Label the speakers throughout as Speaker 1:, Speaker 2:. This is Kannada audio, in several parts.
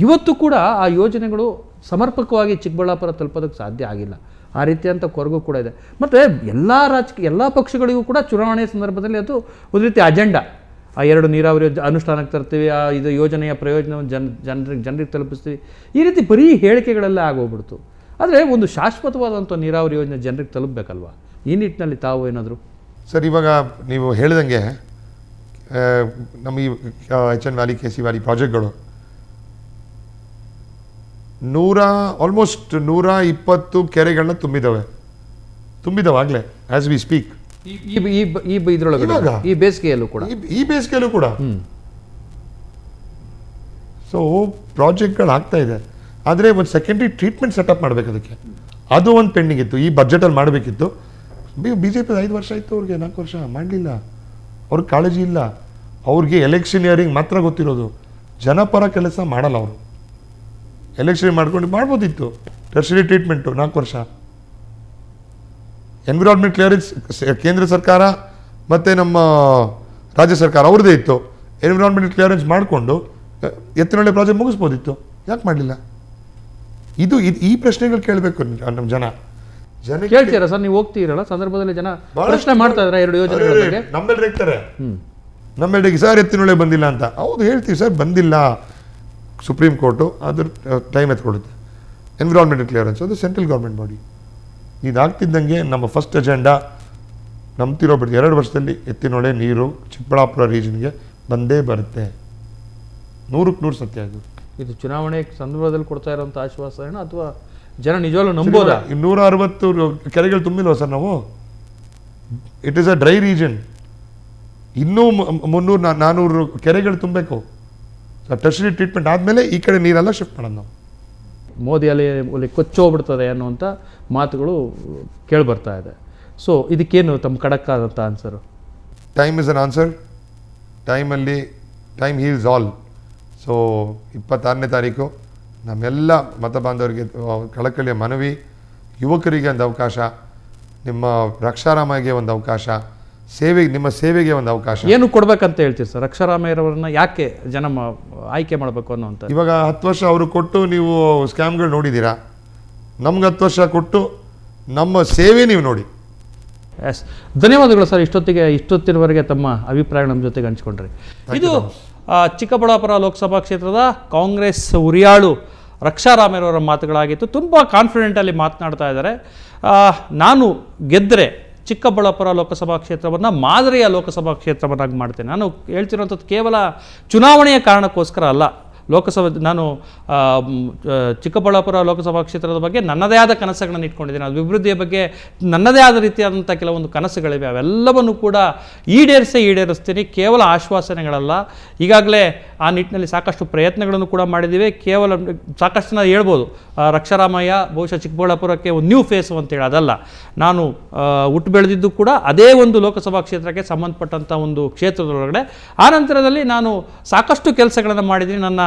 Speaker 1: ಇವತ್ತು ಕೂಡ ಆ ಯೋಜನೆಗಳು ಸಮರ್ಪಕವಾಗಿ ಚಿಕ್ಕಬಳ್ಳಾಪುರ ತಲುಪೋದಕ್ಕೆ ಸಾಧ್ಯ ಆಗಿಲ್ಲ. ಆ ರೀತಿಯಂಥ ಕೊರಗು ಕೂಡ ಇದೆ. ಮತ್ತು ಎಲ್ಲ ಪಕ್ಷಗಳಿಗೂ ಕೂಡ ಚುನಾವಣೆಯ ಸಂದರ್ಭದಲ್ಲಿ ಅದು ಒಂದು ರೀತಿ ಅಜೆಂಡಾ. ಆ 2 ನೀರಾವರಿ ಅನುಷ್ಠಾನಕ್ಕೆ ತರ್ತೀವಿ, ಇದು ಯೋಜನೆಯ ಪ್ರಯೋಜನವನ್ನು ಜನರಿಗೆ ತಲುಪಿಸ್ತೀವಿ, ಈ ರೀತಿ ಬರೀ ಹೇಳಿಕೆಗಳೆಲ್ಲ ಆಗೋಗ್ಬಿಡ್ತು. ಆದರೆ ಒಂದು ಶಾಶ್ವತವಾದಂಥ ನೀರಾವರಿ ಯೋಜನೆ ಜನರಿಗೆ ತಲುಪಬೇಕಲ್ವ? ಈ ನಿಟ್ಟಿನಲ್ಲಿ ತಾವು ಏನಾದರೂ
Speaker 2: ಸರ್, ಇವಾಗ ನೀವು ಹೇಳಿದಂಗೆ ನಮ್ಮ ಈ HN ವ್ಯಾಲಿ KC ವ್ಯಾಲಿ ಪ್ರಾಜೆಕ್ಟ್ಗಳು ಆಲ್ಮೋಸ್ಟ್ 120 ಕೆರೆಗಳನ್ನ ತುಂಬಿದವಾಗಲೇ ಆಸ್ ವಿ ಸ್ಪೀಕ್.
Speaker 1: ಈ ಬೇಸಿಗೆಯಲ್ಲೂ
Speaker 2: ಕೂಡ ಸೊ ಪ್ರಾಜೆಕ್ಟ್ಗಳು ಆಗ್ತಾ ಇದೆ. ಆದರೆ ಒಂದು ಸೆಕೆಂಡ್ರಿ ಟ್ರೀಟ್ಮೆಂಟ್ ಸೆಟಪ್ ಮಾಡಬೇಕು, ಅದಕ್ಕೆ ಅದು ಒಂದು ಪೆಂಡಿಂಗ್ ಇತ್ತು. ಈ ಬಜೆಟಲ್ಲಿ ಮಾಡಬೇಕಿತ್ತು. BJP 5 ವರ್ಷ ಇತ್ತು, ಅವ್ರಿಗೆ 4 ವರ್ಷ ಮಾಡಲಿಲ್ಲ. ಅವ್ರಿಗೆ ಕಾಳಜಿ ಇಲ್ಲ. ಅವ್ರಿಗೆ ಎಲೆಕ್ಷನಿಯರಿಂಗ್ ಮಾತ್ರ ಗೊತ್ತಿರೋದು, ಜನಪರ ಕೆಲಸ ಮಾಡಲ್ಲ ಅವರು. ಎಲೆಕ್ಷನ್ ಮಾಡ್ಬೋದಿತ್ತು. ಟರ್ಷರಿ ಟ್ರೀಟ್ಮೆಂಟು 4 ವರ್ಷ. ಎನ್ವಿರಾನ್ಮೆಂಟ್ ಕ್ಲಿಯರೆನ್ಸ್ ಕೇಂದ್ರ ಸರ್ಕಾರ ಮತ್ತು ನಮ್ಮ ರಾಜ್ಯ ಸರ್ಕಾರ ಅವ್ರದ್ದೇ ಇತ್ತು. ಎನ್ವಿರಾನ್ಮೆಂಟ್ ಕ್ಲಿಯರೆನ್ಸ್ ಮಾಡಿಕೊಂಡು ಎತ್ತಿನೊಳ್ಳೆ ಪ್ರಾಜೆಕ್ಟ್ ಮುಗಿಸ್ಬೋದಿತ್ತು. ಯಾಕೆ ಮಾಡಲಿಲ್ಲ? ಈ ಪ್ರಶ್ನೆಗಳು ಕೇಳಬೇಕು ನಮ್ಮ ಜನ.
Speaker 1: ಕೇಳ್ತೀರಾ ಸರ್? ನೀವು ಹೋಗ್ತೀರಲ್ಲ ಸಂದರ್ಭದಲ್ಲಿ ಜನ ಪ್ರಶ್ನೆ ಮಾಡ್ತಾ ಇದ್ದಾರೆ 2 ಯೋಜನೆಗಳ ಬಗ್ಗೆ.
Speaker 2: ನಮ್ಮೆಲ್ಲರೂ ಹೇಳ್ತಾರೆ, ನಮ್ಮೆಲ್ಲರಿಗೆ ಸರ್ ಎತ್ತಿನೊಳ್ಳೆ ಬಂದಿಲ್ಲ ಅಂತ. ಹೌದು ಹೇಳ್ತೀವಿ ಸರ್, ಬಂದಿಲ್ಲ. ಸುಪ್ರೀಂ ಕೋರ್ಟು ಅದ್ರ ಟೈಮ್ ಎತ್ಕೊಡುತ್ತೆ. ಎನ್ವಿರಾನ್ಮೆಂಟಲ್ ಕ್ಲಿಯರೆನ್ಸ್ ಅದು ಸೆಂಟ್ರಲ್ ಗೌರ್ಮೆಂಟ್ ಬಾಡಿ. ಇದಾಗ್ತಿದ್ದಂಗೆ ನಮ್ಮ ಫಸ್ಟ್ ಅಜೆಂಡಾ ನಂಬ್ತಿರೋ 2 ವರ್ಷದಲ್ಲಿ ಎತ್ತಿನೊಳೆ ನೀರು ಚಿಕ್ಕಬಳ್ಳಾಪುರ ರೀಜನ್ಗೆ ಬಂದೇ ಬರುತ್ತೆ. 100ಕ್ಕೆ 100 ಸತ್ಯ ಅದು.
Speaker 1: ಇದು ಚುನಾವಣೆ ಸಂದರ್ಭದಲ್ಲಿ ಕೊಡ್ತಾ ಇರೋಂಥ ಆಶ್ವಾಸನ ಅಥವಾ ಜನ ನಿಜವಾಗ್ಲೂ ನಂಬೋದಾ?
Speaker 2: 260 ಕೆರೆಗಳು ತುಂಬಿಲ್ವ ಸರ್ ನಾವು? It is a dry region. ಇನ್ನೂ 300-400 ಕೆರೆಗಳು ತುಂಬಬೇಕು. ಟರ್ಷರಿ ಟ್ರೀಟ್ಮೆಂಟ್ ಆದಮೇಲೆ ಈ ಕಡೆ ನೀರೆಲ್ಲ ಶಿಫ್ಟ್ ಮಾಡೋದು ನಾವು.
Speaker 1: ಮೋದಿ ಅಲ್ಲಿ ಕೊಚ್ಚೋಗ್ಬಿಡ್ತದೆ ಅನ್ನುವಂಥ ಮಾತುಗಳು ಕೇಳಿಬರ್ತಾ ಇದೆ. ಸೊ ಇದಕ್ಕೇನು ತಮ್ಮ ಖಡಕ್ ಆದಂಥ answer?
Speaker 2: Time is an answer. Time heals all. So 26ನೇ ತಾರೀಕು ನಮ್ಮೆಲ್ಲ ಮತ ಬಾಂಧವರಿಗೆ ಕಳಕಳಿಯ ಮನವಿ, ಯುವಕರಿಗೆ ಒಂದು ಅವಕಾಶ, ನಿಮ್ಮ ರಕ್ಷಾರಾಮಯ್ಯಗೆ ಒಂದು ಅವಕಾಶ, ನಿಮ್ಮ ಸೇವೆಗೆ ಒಂದು ಅವಕಾಶ.
Speaker 1: ಏನು ಕೊಡ್ಬೇಕಂತ ಹೇಳ್ತೀರಿ ಸರ್? ರಕ್ಷಾರಾಮಯ್ಯರವ್ರನ್ನ ಯಾಕೆ ಜನ ಆಯ್ಕೆ ಮಾಡಬೇಕು ಅನ್ನೋಂಥ?
Speaker 2: ಇವಾಗ 10 ವರ್ಷ ಅವರು ಕೊಟ್ಟು ನೀವು ಸ್ಕ್ಯಾಮ್ಗಳು ನೋಡಿದ್ದೀರಾ. ನಮ್ಗೆ 10 ವರ್ಷ ಕೊಟ್ಟು ನಮ್ಮ ಸೇವೆ ನೀವು ನೋಡಿ.
Speaker 1: ಎಸ್, ಧನ್ಯವಾದಗಳು ಸರ್. ಇಷ್ಟೊತ್ತಿನವರೆಗೆ ತಮ್ಮ ಅಭಿಪ್ರಾಯ ನಮ್ಮ ಜೊತೆಗೆ ಹಂಚ್ಕೊಂಡ್ರಿ. ಇದು ಚಿಕ್ಕಬಳ್ಳಾಪುರ ಲೋಕಸಭಾ ಕ್ಷೇತ್ರದ ಕಾಂಗ್ರೆಸ್ ಉರಿಯಾಳು ರಕ್ಷಾರಾಮಯ್ಯರವರ ಮಾತುಗಳಾಗಿತ್ತು. ತುಂಬ ಕಾನ್ಫಿಡೆಂಟಲ್ಲಿ ಮಾತನಾಡ್ತಾ ಇದ್ದಾರೆ. ನಾನು ಗೆದ್ದರೆ ಚಿಕ್ಕಬಳ್ಳಾಪುರ ಲೋಕಸಭಾ ಕ್ಷೇತ್ರವನ್ನು ಮಾದರಿಯ ಲೋಕಸಭಾ ಕ್ಷೇತ್ರವನ್ನಾಗಿ ಮಾಡ್ತೇನೆ. ನಾನು ಹೇಳ್ತಿರೋಂಥದ್ದು ಕೇವಲ ಚುನಾವಣೆಯ ಕಾರಣಕ್ಕೋಸ್ಕರ ಅಲ್ಲ. ನಾನು ಚಿಕ್ಕಬಳ್ಳಾಪುರ ಲೋಕಸಭಾ ಕ್ಷೇತ್ರದ ಬಗ್ಗೆ ನನ್ನದೇ ಆದ ಕನಸುಗಳನ್ನು ಇಟ್ಕೊಂಡಿದ್ದೀನಿ. ಅಭಿವೃದ್ಧಿಯ ಬಗ್ಗೆ ನನ್ನದೇ ಆದ ರೀತಿಯಾದಂಥ ಕೆಲವೊಂದು ಕನಸುಗಳಿವೆ. ಅವೆಲ್ಲವನ್ನು ಕೂಡ ಈಡೇರಿಸ್ತೀನಿ. ಕೇವಲ ಆಶ್ವಾಸನೆಗಳಲ್ಲ. ಈಗಾಗಲೇ ಆ ನಿಟ್ಟಿನಲ್ಲಿ ಸಾಕಷ್ಟು ಪ್ರಯತ್ನಗಳನ್ನು ಕೂಡ ಮಾಡಿದ್ದೀವಿ. ಕೇವಲ ಸಾಕಷ್ಟು ಜನ ಹೇಳ್ಬೋದು ರಕ್ಷಾರಾಮಯ್ಯ ಬಹುಶಃ ಚಿಕ್ಕಬಳ್ಳಾಪುರಕ್ಕೆ ಒಂದು ನ್ಯೂ ಫೇಸು ಅಂತೇಳಿ. ಅದಲ್ಲ, ನಾನು ಹುಟ್ಟು ಬೆಳೆದಿದ್ದು ಕೂಡ ಅದೇ ಒಂದು ಲೋಕಸಭಾ ಕ್ಷೇತ್ರಕ್ಕೆ ಸಂಬಂಧಪಟ್ಟಂಥ ಒಂದು ಕ್ಷೇತ್ರದೊಳಗಡೆ. ಆ ನಂತರದಲ್ಲಿ ನಾನು ಸಾಕಷ್ಟು ಕೆಲಸಗಳನ್ನು ಮಾಡಿದ್ದೀನಿ. ನನ್ನ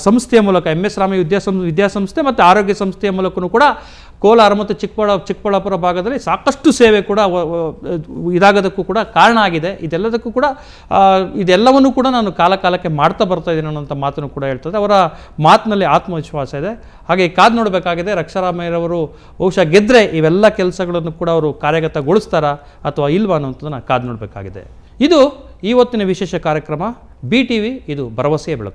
Speaker 1: ಸಂಸ್ಥೆಯ ಮೂಲಕ MS ರಾಮಯ್ಯ ವಿದ್ಯಾಸಂಸ್ಥೆ ಮತ್ತು ಆರೋಗ್ಯ ಸಂಸ್ಥೆಯ ಮೂಲಕವೂ ಕೂಡ ಕೋಲಾರ ಮತ್ತು ಚಿಕ್ಕಬಳ್ಳಾಪುರ ಭಾಗದಲ್ಲಿ ಸಾಕಷ್ಟು ಸೇವೆ ಕೂಡ ಇದಾಗೋದಕ್ಕೂ ಕೂಡ ಕಾರಣ ಆಗಿದೆ. ಇದೆಲ್ಲವನ್ನು ಕೂಡ ನಾನು ಕಾಲಕ್ಕೆ ಮಾಡ್ತಾ ಬರ್ತಾ ಇದ್ದೀನಿ ಅನ್ನೋಂಥ ಮಾತನ್ನು ಕೂಡ ಹೇಳ್ತದೆ. ಅವರ ಮಾತಿನಲ್ಲಿ ಆತ್ಮವಿಶ್ವಾಸ ಇದೆ. ಹಾಗೆ ಕಾದು ನೋಡಬೇಕಾಗಿದೆ, ರಕ್ಷಾರಾಮಯ್ಯರವರು ಬಹುಶಃ ಗೆದ್ದರೆ ಇವೆಲ್ಲ ಕೆಲಸಗಳನ್ನು ಕೂಡ ಅವರು ಕಾರ್ಯಗತಗೊಳಿಸ್ತಾರಾ ಅಥವಾ ಇಲ್ವಾ ಅನ್ನೋಂಥದ್ದನ್ನು ಕಾದು ನೋಡಬೇಕಾಗಿದೆ. ಇದು ಇವತ್ತಿನ ವಿಶೇಷ ಕಾರ್ಯಕ್ರಮ BTV. ಇದು ಭರವಸೆಯ ಬೆಳಕು.